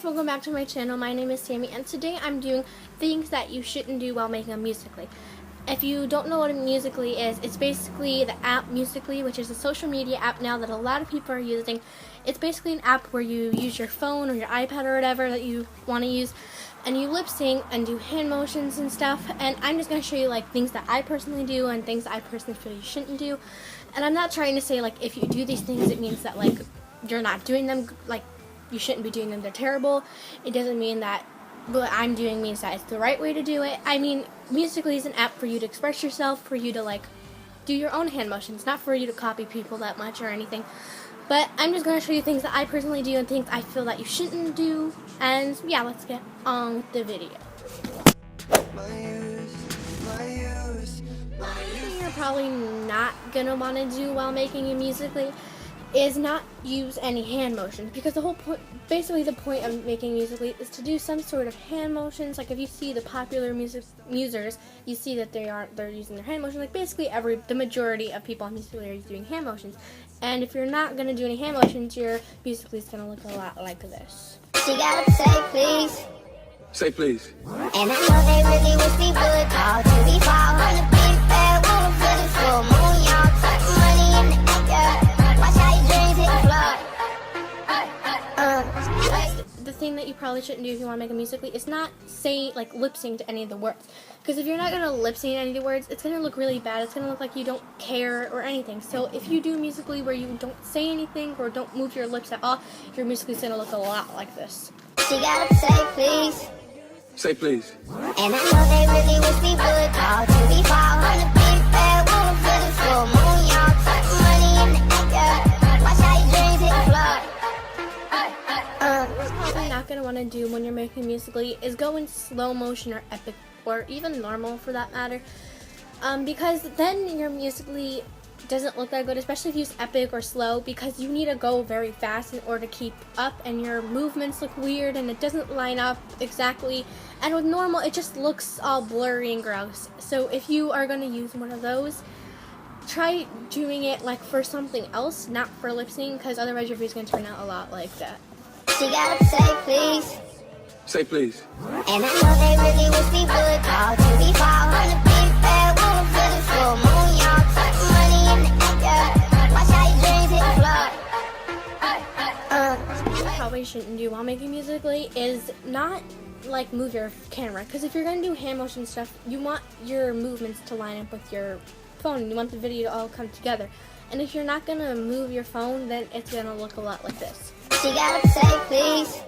welcome back to my channel. My name is Sammy, and today I'm doing things that you shouldn't do while making a Musical.ly. If you don't know what a Musical.ly is, it's basically the app Musical.ly, which is a social media app now that a lot of people are using. It's basically an app where you use your phone or your iPad or whatever that you want to use, and you lip sync and do hand motions and stuff. And I'm just going to show you like things that I personally do and things that I personally feel you shouldn't do. And I'm not trying to say like if you do these things it means that like you're not doing them, like you shouldn't be doing them, they're terrible. It doesn't mean that what I'm doing means that it's the right way to do it. I mean, Musical.ly is an app for you to express yourself, for you to like do your own hand motions, not for you to copy people that much or anything. But I'm just going to show you things that I personally do and things I feel that you shouldn't do. And yeah, let's get on with the video. Something you're probably not going to want to do while making a Musical.ly is not use any hand motions, because the whole point, basically the point of making Musical.ly is to do some sort of hand motions. Like if you see the popular musers, you see that they're using their hand motions. Like basically the majority of people on Musical.ly are doing hand motions. And if you're not gonna do any hand motions, your Musical.ly is gonna look a lot like this. She gotta say please. Say please. And I know they really wish we would talk to we fall on the big bad wolf for the full moon, y'all. Talk money in the air. Watch how your dreams hit the floor. The thing that you probably shouldn't do if you want to make a Musical.ly is not say like lip sync to any of the words, because if you're not gonna lip sync any of the words, it's gonna look really bad. It's gonna look like you don't care or anything. So if you do a Musical.ly where you don't say anything or don't move your lips at all, your Musical.ly is gonna look a lot like this. She gotta say please. Say please. And I know they really wish we would talk to we fall on the big bad wolf for the full moon, y'all. Talk money in the air. Watch how your dreams hit the floor. What you're not going to want to do when you're making Musical.ly is go in slow motion or epic, or even normal for that matter, because then your Musical.ly doesn't look that good, especially if you use epic or slow, because you need to go very fast in order to keep up, and your movements look weird and it doesn't line up exactly, and with normal it just looks all blurry and gross. So if you are going to use one of those, try doing it like for something else, not for lip sync, because otherwise your video's going to turn out a lot like that. She gotta say please. Say please. And I know they really wish we would talk to we fall on the big bad wolf for the full moon, y'all. Talk money in the air. Watch how your dreams hit the floor. What you probably shouldn't do while making Musical.ly is not like move your camera, because if you're going to do hand motion stuff, you want your movements to line up with your phone, and you want the video to all come together. And if you're not going to move your phone, then it's going to look a lot like this. She gotta say please.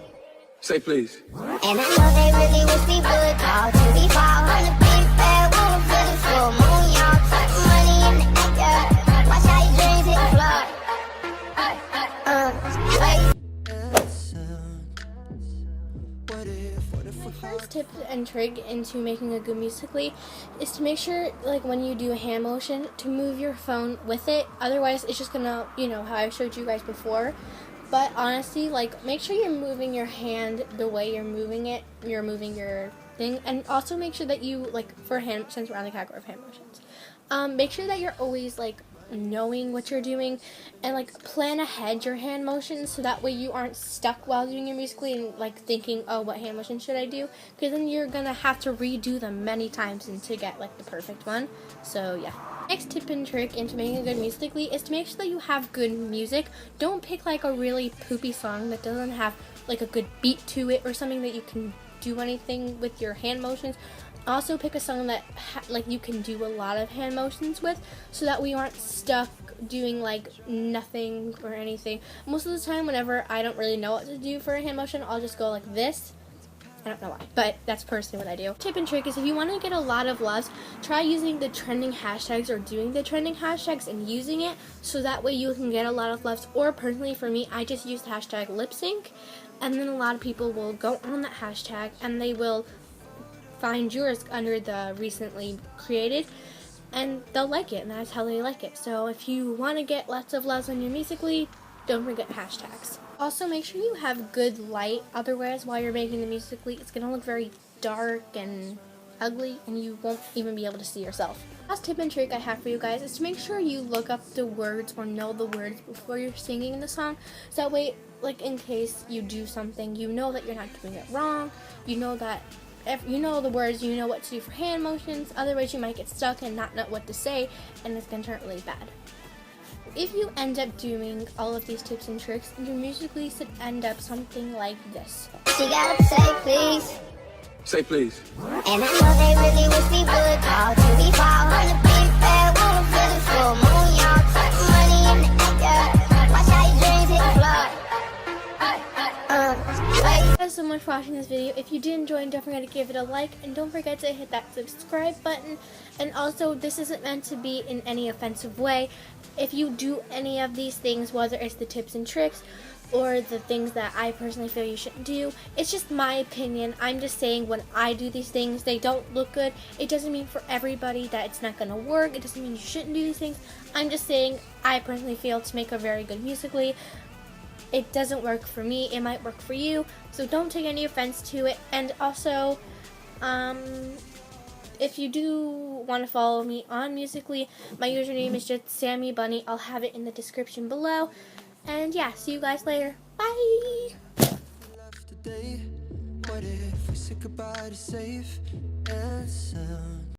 Say please. And I know they really wish we would talk to we fall on the big bad wolf for the full moon, y'all. Talk money in the air. Watch how your dreams hit the floor. The first tip and trick into making a good Musical.ly is to make sure, like when you do a hand motion, to move your phone with it. Otherwise it's just gonna, you know how I showed you guys before. But honestly, like, make sure you're moving your hand the way you're moving it. You're moving your thing. And also make sure that you, like, for hand, since we're on the category of hand motions, make sure that you're always, like, knowing what you're doing, and, like, plan ahead your hand motions, so that way you aren't stuck while doing your Musical.ly and, like, thinking, oh, what hand motion should I do? Because then you're gonna have to redo them many times and to get, like, the perfect one. So, yeah. Next tip and trick into making a good Musical.ly is to make sure that you have good music. Don't pick like a really poopy song that doesn't have like a good beat to it, or something that you can do anything with your hand motions. Also pick a song that like you can do a lot of hand motions with, so that we aren't stuck doing like nothing or anything. Most of the time whenever I don't really know what to do for a hand motion, I'll just go like this. I don't know why, but that's personally what I do. Tip and trick is if you want to get a lot of loves, try using the trending hashtags or doing the trending hashtags and using it, so that way you can get a lot of loves. Or personally for me, I just use the hashtag lip sync, and then a lot of people will go on that hashtag and they will find yours under the recently created, and they'll like it, and that's how they like it. So if you want to get lots of loves on your Musical.ly, don't forget hashtags. Also, make sure you have good light, otherwise while you're making the Musical.ly, it's going to look very dark and ugly, and you won't even be able to see yourself. Last tip and trick I have for you guys is to make sure you look up the words or know the words before you're singing the song, so that way like in case you do something, you know that you're not doing it wrong. You know that if you know the words, you know what to do for hand motions. Otherwise, you might get stuck and not know what to say, and it's gonna turn really bad. If you end up doing all of these tips and tricks, your Musical.ly should end up something like this. She gotta say please. Say please. And I know they really wish we would talk till we fall on the big bad wolf with the full moon, y'all. Money in the air, watch how your dreams hit the floor. Thank you guys so much for watching this video. If you did enjoy, don't forget to give it a like, and don't forget to hit that subscribe button. And also, this isn't meant to be in any offensive way. If you do any of these things, whether it's the tips and tricks or the things that I personally feel you shouldn't do, it's just my opinion. I'm just saying when I do these things, they don't look good. It doesn't mean for everybody that it's not going to work. It doesn't mean you shouldn't do these things. I'm just saying I personally feel to make a very good Musical.ly, it doesn't work for me. It might work for you, so don't take any offense to it. And also, if you do want to follow me on Musical.ly, my username is just Sammy Bunny. I'll have it in the description below. And yeah, see you guys later. Bye! What if we said goodbye to safe and sound?